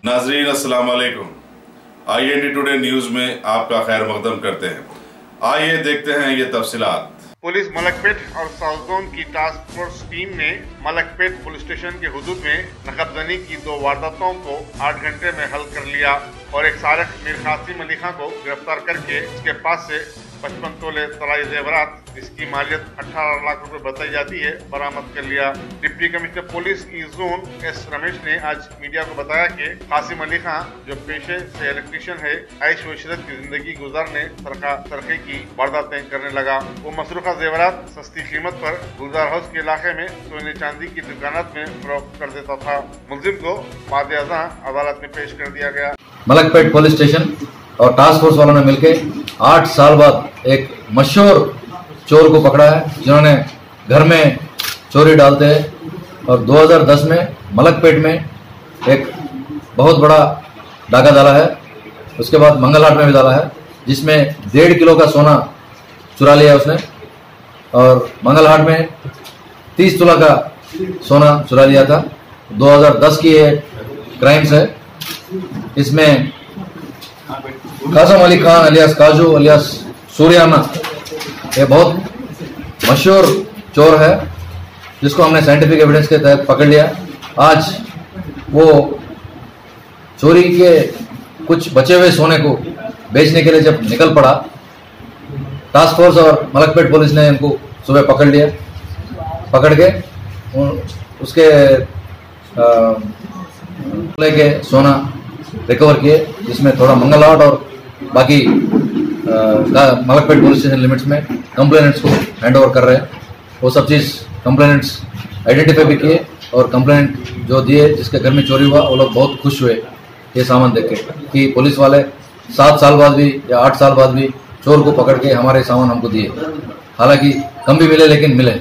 नाजरीन अस्सलाम वालेकुम। IND टुडे न्यूज में आपका खैर मकदम करते हैं। आइए देखते हैं ये तफसीलात। पुलिस मलकपेट और साउथ जोन की टास्क फोर्स टीम ने मलकपेट पुलिस स्टेशन के हुदूद में नकबजनी की 2 वारदातों को 8 घंटे में हल कर लिया और एक सारक मीर कासिम अली खां को गिरफ्तार करके इसके पास से 55 तोले तराई जेवरात जिसकी मालियत 18 लाख रुपए बताई जाती है बरामद कर लिया। डिप्टी कमिश्नर पुलिस ई जोन S रमेश ने आज मीडिया को बताया कि कासिम अली खां जो पेशे से इलेक्ट्रीशियन है, ऐश व इशरत की जिंदगी गुजारने तरक्की की वारदातें करने लगा। वो मसरूफा जेवरात सस्ती कीमत पर गुलजार हाउस के इलाके में सोने चांदी की दुकानात में फरोख्त कर देता था। मुलजिम को बाद अज़ां अदालत में पेश कर दिया गया। मलकपेट पुलिस स्टेशन और टास्क फोर्स वालों ने मिलकर 8 साल बाद एक मशहूर चोर को पकड़ा है जिन्होंने घर में चोरी डालते हैं और 2010 में मलकपेट में एक बहुत बड़ा डाका डाला है। उसके बाद मंगलहाट में भी डाला है जिसमें 1.5 किलो का सोना चुरा लिया उसने और मंगलहाट में 30 तोला का सोना चुरा लिया था। 2010 की ये क्राइम्स है। इसमें कासिम अली खां अलियास काजू अलियास सूर्याना ये बहुत मशहूर चोर है जिसको हमने साइंटिफिक एविडेंस के तहत पकड़ लिया। आज वो चोरी के कुछ बचे हुए सोने को बेचने के लिए जब निकल पड़ा, टास्क फोर्स और मलकपेट पुलिस ने इनको सुबह पकड़ लिया। पकड़ के उसके लेके सोना रिकवर किए जिसमें थोड़ा मंगलहाट और बाकी मलकपेट पुलिस स्टेशन लिमिट्स में कंप्लेनेंट्स को हैंड ओवर कर रहे हैं। वो सब चीज़ कंप्लेनेंट्स आइडेंटिफाई भी किए और कंप्लेनेंट जो दिए जिसके घर में चोरी हुआ वो लोग बहुत खुश हुए ये सामान देख के कि पुलिस वाले 7 साल बाद भी या 8 साल बाद भी चोर को पकड़ के हमारे सामान हमको दिए। हालांकि कम भी मिले लेकिन मिले।